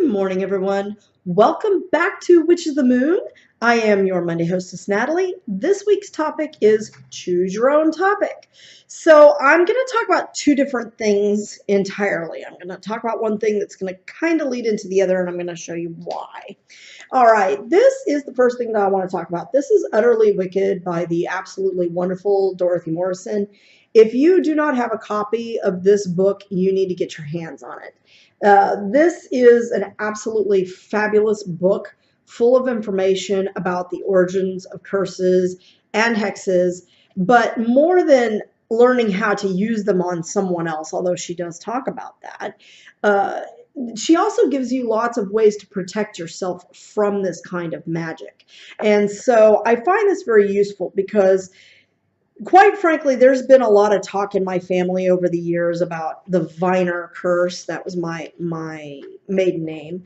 Good morning, everyone. Welcome back to Witch of the Moon. I am your Monday hostess, Natalie. This week's topic is choose your own topic. So I'm going to talk about two different things entirely. I'm going to talk about one thing that's going to kind of lead into the other, and I'm going to show you why. All right, this is the first thing that I want to talk about. This is Utterly Wicked by the absolutely wonderful Dorothy Morrison. If you do not have a copy of this book, you need to get your hands on it. This is an absolutely fabulous book full of information about the origins of curses and hexes, but more than learning how to use them on someone else, although she does talk about that, she also gives you lots of ways to protect yourself from this kind of magic. And so I find this very useful because, quite frankly, there's been a lot of talk in my family over the years about the Viner curse. That was my maiden name.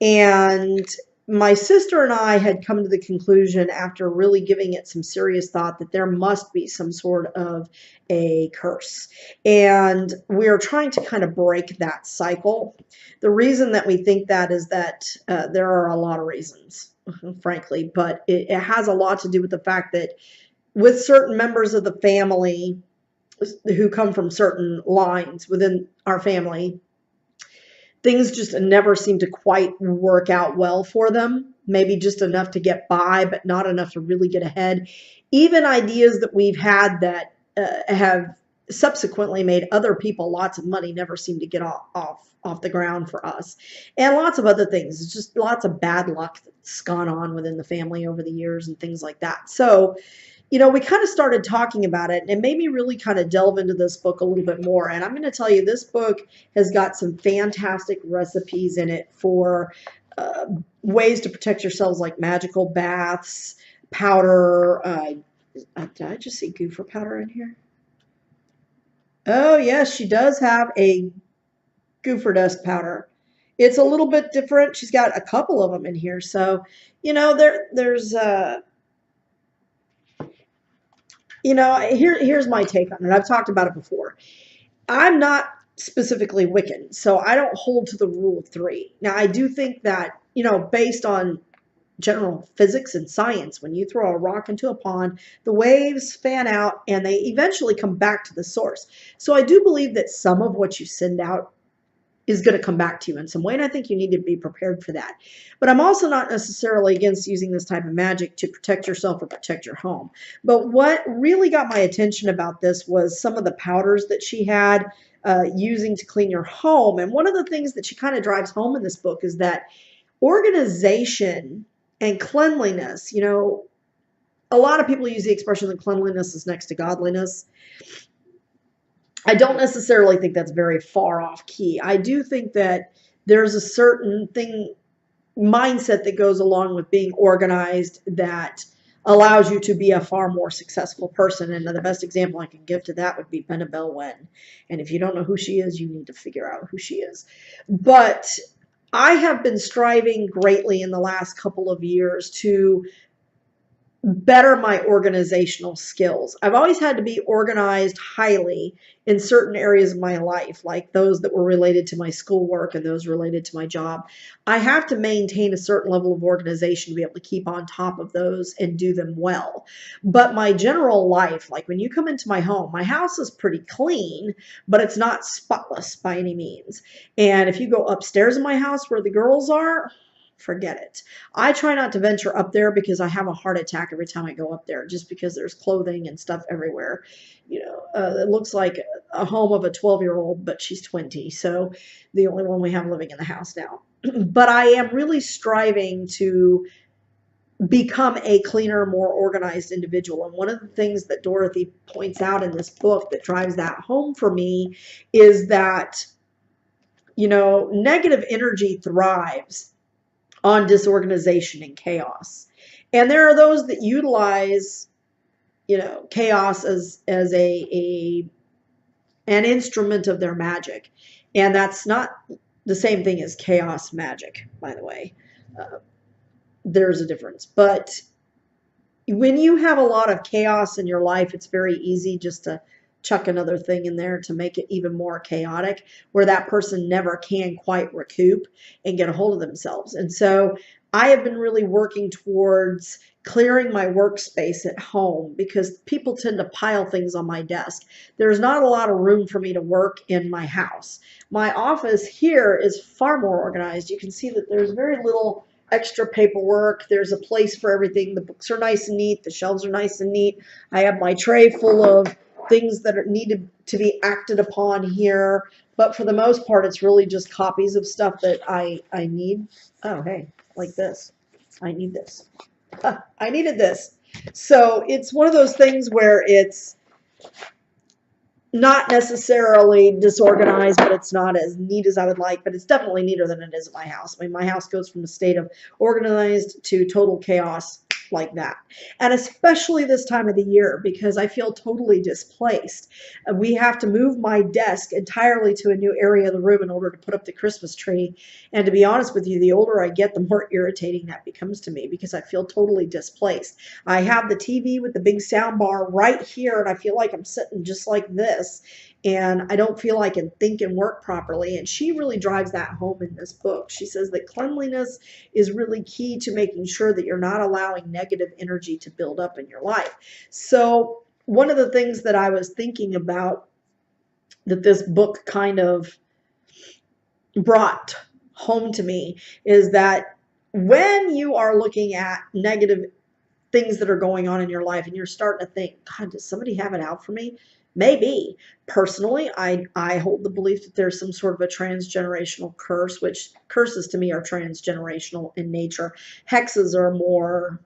And my sister and I had come to the conclusion, after really giving it some serious thought, that there must be some sort of a curse. And we are trying to kind of break that cycle. The reason that we think that is that there are a lot of reasons, frankly, but it has a lot to do with the fact that with certain members of the family who come from certain lines within our family, things just never seem to quite work out well for them. Maybe just enough to get by, but not enough to really get ahead. Even ideas that we've had that have subsequently made other people lots of money never seem to get off the ground for us. And lots of other things. It's just lots of bad luck that's gone on within the family over the years and things like that. So, we kind of started talking about it, and it made me really kind of delve into this book a little bit more. And I'm going to tell you, this book has got some fantastic recipes in it for ways to protect yourselves, like magical baths, powder. Did I just see gopher powder in here? Oh, yes, she does have a gopher dust powder. It's a little bit different. She's got a couple of them in here. So, there's... here's my take on it. I've talked about it before. I'm not specifically Wiccan, so I don't hold to the rule of three. Now, I do think that, based on general physics and science, when you throw a rock into a pond, the waves fan out and they eventually come back to the source. So I do believe that some of what you send out is going to come back to you in some way, and I think you need to be prepared for that. But I'm also not necessarily against using this type of magic to protect yourself or protect your home. But what really got my attention about this was some of the powders that she had using to clean your home. And one of the things that she kind of drives home in this book is that organization and cleanliness, a lot of people use the expression that cleanliness is next to godliness. I don't necessarily think that's very far off key. I do think that there's a certain mindset that goes along with being organized that allows you to be a far more successful person. And the best example I can give to that would be Benebell. And if you don't know who she is, you need to figure out who she is. But I have been striving greatly in the last couple of years to better my organizational skills. I've always had to be organized highly in certain areas of my life, like those that were related to my schoolwork and those related to my job. I have to maintain a certain level of organization to be able to keep on top of those and do them well. But my general life, like when you come into my home, my house is pretty clean, but it's not spotless by any means. And if you go upstairs in my house where the girls are, forget it. I try not to venture up there because I have a heart attack every time I go up there, just because there's clothing and stuff everywhere. It looks like a home of a 12-year-old, but she's 20, so the only one we have living in the house now. But I am really striving to become a cleaner, more organized individual. And one of the things that Dorothy points out in this book that drives that home for me is that, negative energy thrives on disorganization and chaos. And there are those that utilize, chaos as an instrument of their magic. And that's not the same thing as chaos magic, by the way. There's a difference. But when you have a lot of chaos in your life, it's very easy just to chuck another thing in there to make it even more chaotic, where that person never can quite recoup and get a hold of themselves. And so I have been really working towards clearing my workspace at home because people tend to pile things on my desk. There's not a lot of room for me to work in my house. My office here is far more organized. You can see that there's very little extra paperwork. There's a place for everything. The books are nice and neat. The shelves are nice and neat. I have my tray full of things that are needed to be acted upon here. But for the most part, it's really just copies of stuff that I need. Oh, hey, like this. I need this. I needed this. So it's one of those things where it's not necessarily disorganized, but it's not as neat as I would like, but it's definitely neater than it is at my house. I mean, my house goes from a state of organized to total chaos like that. And especially this time of the year, because I feel totally displaced. We have to move my desk entirely to a new area of the room in order to put up the Christmas tree. And to be honest with you, the older I get, the more irritating that becomes to me because I feel totally displaced. I have the TV with the big sound bar right here, and I feel like I'm sitting just like this. And I don't feel I can think and work properly. And she really drives that home in this book. She says that cleanliness is really key to making sure that you're not allowing negative energy to build up in your life. So one of the things that I was thinking about that this book kind of brought home to me is that when you are looking at negative things that are going on in your life and you're starting to think, God, does somebody have it out for me? Maybe. Personally, I hold the belief that there's some sort of a transgenerational curse, which curses to me are transgenerational in nature. Hexes are more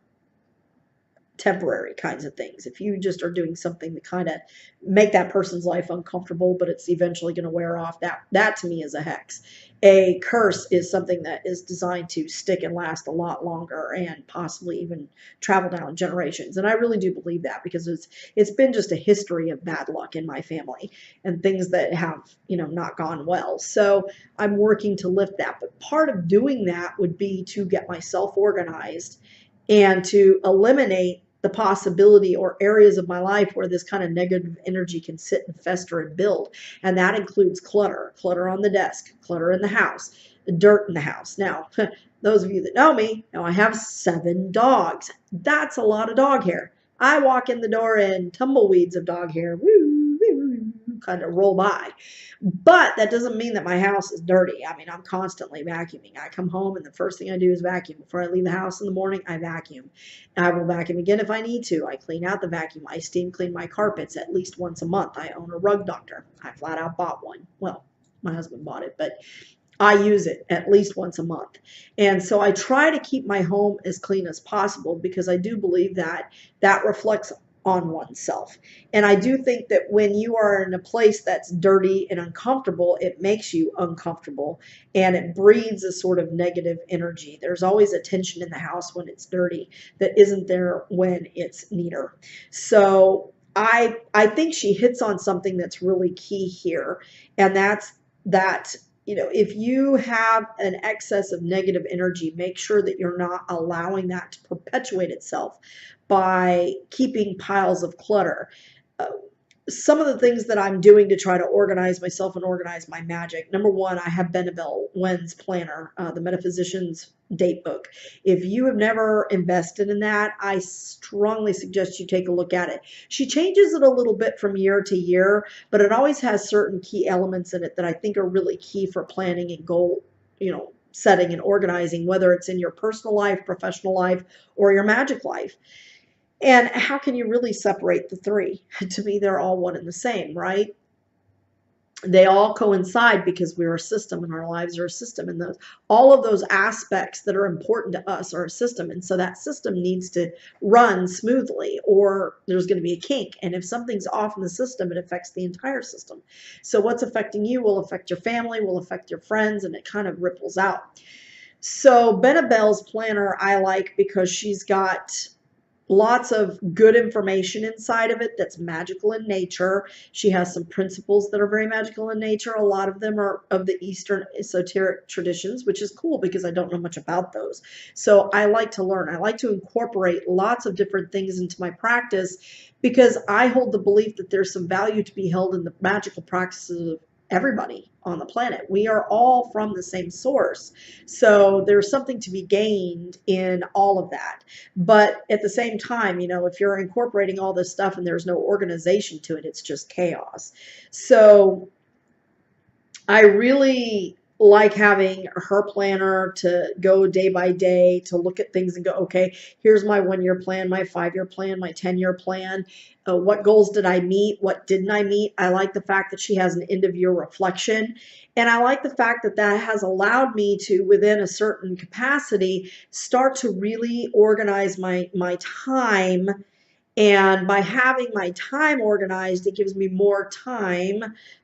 temporary kinds of things. If you just are doing something to kind of make that person's life uncomfortable, but it's eventually going to wear off, that to me is a hex. A curse is something that is designed to stick and last a lot longer and possibly even travel down generations. And I really do believe that because it's been just a history of bad luck in my family and things that have, not gone well. So I'm working to lift that. But part of doing that would be to get myself organized and to eliminate the possibility or areas of my life where this kind of negative energy can sit and fester and build. And that includes clutter on the desk, clutter in the house, dirt in the house. Now, those of you that know me know I have 7 dogs. That's a lot of dog hair. I walk in the door and tumbleweeds of dog hair, woo, woo, kind of roll by. But that doesn't mean that my house is dirty. I mean, I'm constantly vacuuming. I come home and the first thing I do is vacuum. Before I leave the house in the morning, I vacuum. I will vacuum again if I need to. I clean out the vacuum. I steam clean my carpets at least once a month. I own a rug doctor. I flat out bought one. Well, my husband bought it, but I use it at least once a month. And so I try to keep my home as clean as possible because I do believe that that reflects on oneself. And I do think that when you are in a place that's dirty and uncomfortable, it makes you uncomfortable and it breeds a sort of negative energy. There's always a tension in the house when it's dirty that isn't there when it's neater. So I think she hits on something that's really key here, and that's that if you have an excess of negative energy, make sure that you're not allowing that to perpetuate itself by keeping piles of clutter. Some of the things that I'm doing to try to organize myself and organize my magic. Number one, I have Benebell Wen's planner, the Metaphysician's date book. If you have never invested in that, I strongly suggest you take a look at it. She changes it a little bit from year to year, but it always has certain key elements in it that I think are really key for planning and goal, setting and organizing, whether it's in your personal life, professional life, or your magic life. And how can you really separate the three? To me, they're all one and the same, right? They all coincide because we're a system and our lives are a system. And all of those aspects that are important to us are a system. And so that system needs to run smoothly or there's going to be a kink. And if something's off in the system, it affects the entire system. So what's affecting you will affect your family, will affect your friends, and it kind of ripples out. So Benebell's planner I like because she's got lots of good information inside of it that's magical in nature. She has some principles that are very magical in nature. A lot of them are of the Eastern esoteric traditions, which is cool because I don't know much about those. So I like to learn. I like to incorporate lots of different things into my practice because I hold the belief that there's some value to be held in the magical practices of everybody on the planet. We are all from the same source. So there's something to be gained in all of that. But at the same time, you know, if you're incorporating all this stuff and there's no organization to it, it's just chaos. So I really like having her planner to go day by day to look at things and go, okay, here's my 1 year plan, my 5 year plan, my 10 year plan. What goals did I meet? What didn't I meet? I like the fact that she has an end of year reflection. And I like the fact that that has allowed me to, within a certain capacity, start to really organize my time. And by having my time organized, it gives me more time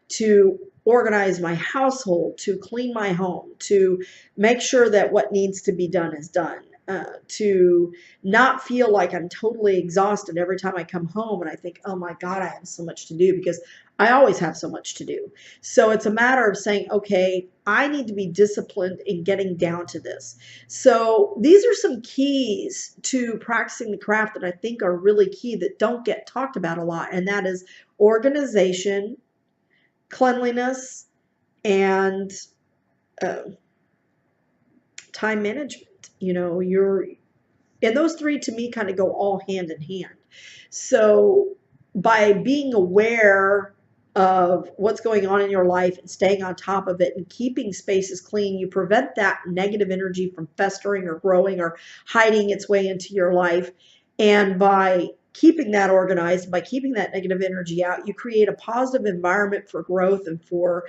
to organize my household, to clean my home, to make sure that what needs to be done is done, to not feel like I'm totally exhausted every time I come home and I think, oh my God, I have so much to do, because I always have so much to do. So it's a matter of saying, okay, I need to be disciplined in getting down to this. So these are some keys to practicing the craft that I think are really key that don't get talked about a lot, and that is organization, cleanliness, and uh, time management. You know, and those three to me kind of go all hand in hand. So by being aware of what's going on in your life and staying on top of it and keeping spaces clean, you prevent that negative energy from festering or growing or hiding its way into your life. And by keeping that organized, by keeping that negative energy out, you create a positive environment for growth and for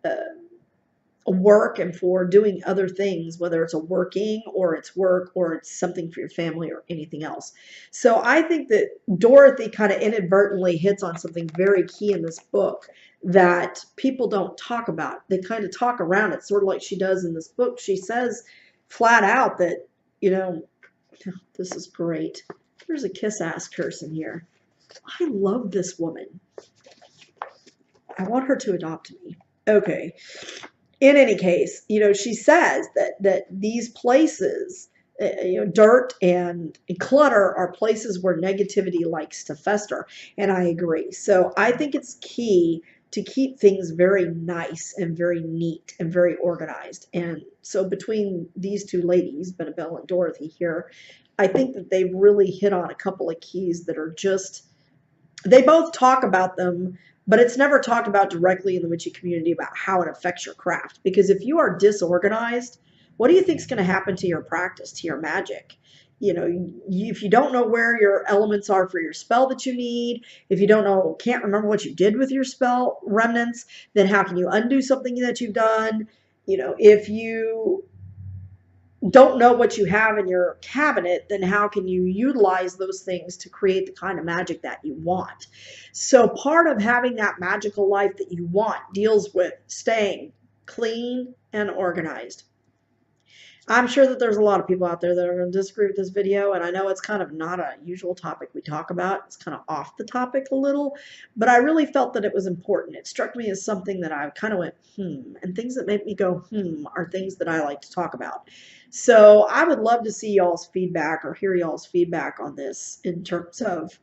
uh, work and for doing other things, whether it's a working or it's work or it's something for your family or anything else. So I think that Dorothy kind of inadvertently hits on something very key in this book that people don't talk about. They kind of talk around it, sort of like she does in this book. She says flat out that, you know, this is great. There's a kiss-ass curse in here. I love this woman. I want her to adopt me. Okay. In any case, you know, she says that these places, you know, dirt and clutter are places where negativity likes to fester, and I agree. So I think it's key to keep things very nice and very neat and very organized. And so between these two ladies, Benebell and Dorothy here, I think that they've really hit on a couple of keys that are just, they both talk about them, but it's never talked about directly in the witchy community about how it affects your craft. Because if you are disorganized, what do you think is going to happen to your practice, to your magic? You know, if you don't know where your elements are for your spell that you need, if you don't know, can't remember what you did with your spell remnants, then how can you undo something that you've done? You know, if you don't know what you have in your cabinet, then how can you utilize those things to create the kind of magic that you want? So part of having that magical life that you want deals with staying clean and organized. I'm sure that there's a lot of people out there that are going to disagree with this video, and I know it's kind of not a usual topic we talk about. It's kind of off the topic a little, but I really felt that it was important. It struck me as something that I kind of went, and things that make me go, are things that I like to talk about. So I would love to see y'all's feedback or hear y'all's feedback on this in terms of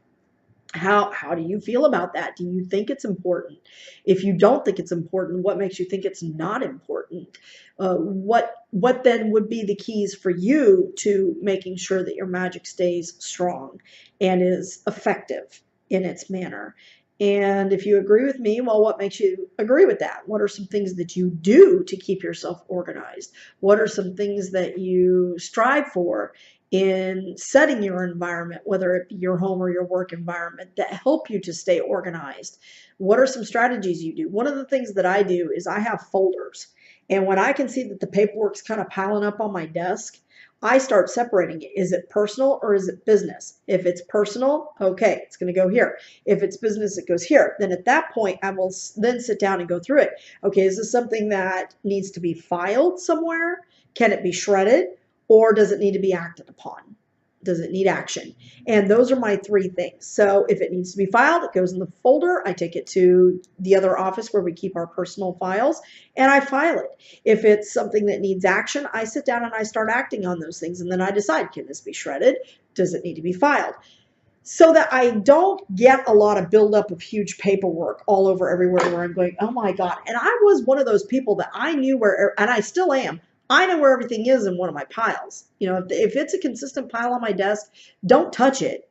how do you feel about that? Do you think it's important? If you don't think it's important, what makes you think it's not important? What then would be the keys for you to making sure that your magic stays strong and is effective in its manner? And if you agree with me, well, what makes you agree with that? What are some things that you do to keep yourself organized? What are some things that you strive for in setting your environment, whether it be your home or your work environment, that help you to stay organized? What are some strategies you do? One of the things that I do is I have folders. And when I can see that the paperwork's kind of piling up on my desk, I start separating it. Is it personal or is it business? If it's personal, okay, it's going to go here. If it's business, it goes here. Then at that point, I will then sit down and go through it. Okay, is this something that needs to be filed somewhere? Can it be shredded? Or does it need to be acted upon? Does it need action? And those are my three things. So if it needs to be filed, it goes in the folder. I take it to the other office where we keep our personal files, and I file it. If it's something that needs action, I sit down and I start acting on those things, and then I decide, can this be shredded? Does it need to be filed? So that I don't get a lot of buildup of huge paperwork all over everywhere where I'm going, oh my God. And I was one of those people that I knew where, and I still am, I know where everything is in one of my piles. You know, if it's a consistent pile on my desk, don't touch it.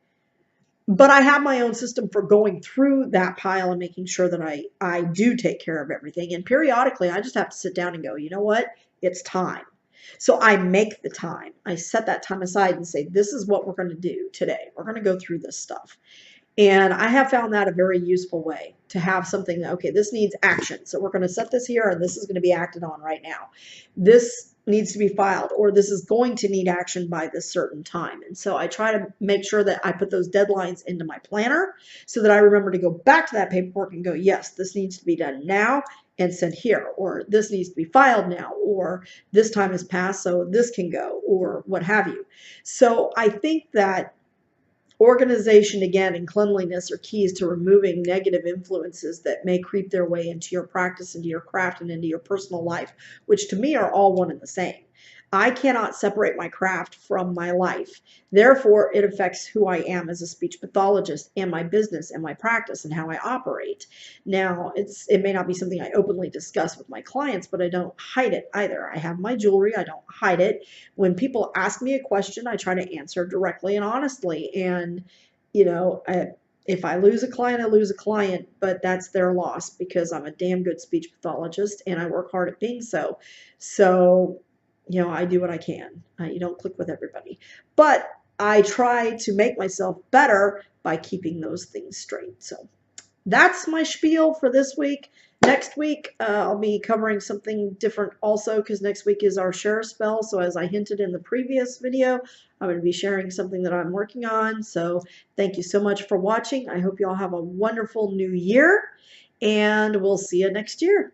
But I have my own system for going through that pile and making sure that I do take care of everything. And periodically, I just have to sit down and go, you know what? It's time. So I make the time. I set that time aside and say, this is what we're going to do today. We're going to go through this stuff. And I have found that a very useful way to have something that, okay, this needs action. So we're going to set this here, and this is going to be acted on right now. This needs to be filed, or this is going to need action by this certain time. And so I try to make sure that I put those deadlines into my planner so that I remember to go back to that paperwork and go, yes, this needs to be done now and sent here, or this needs to be filed now, or this time has passed, so this can go, or what have you. So I think that organization, again, and cleanliness are keys to removing negative influences that may creep their way into your practice, into your craft, and into your personal life, which to me are all one and the same. I cannot separate my craft from my life. Therefore, it affects who I am as a speech pathologist and my business and my practice and how I operate. Now, it may not be something I openly discuss with my clients, but I don't hide it either. I have my jewelry. I don't hide it. When people ask me a question, I try to answer directly and honestly. And, you know, if I lose a client, I lose a client, but that's their loss because I'm a damn good speech pathologist and I work hard at being so. So, you know, I do what I can. You don't click with everybody. But I try to make myself better by keeping those things straight. So that's my spiel for this week. Next week, I'll be covering something different also because next week is our share spell. So as I hinted in the previous video, I'm going to be sharing something that I'm working on. So thank you so much for watching. I hope you all have a wonderful new year, and we'll see you next year.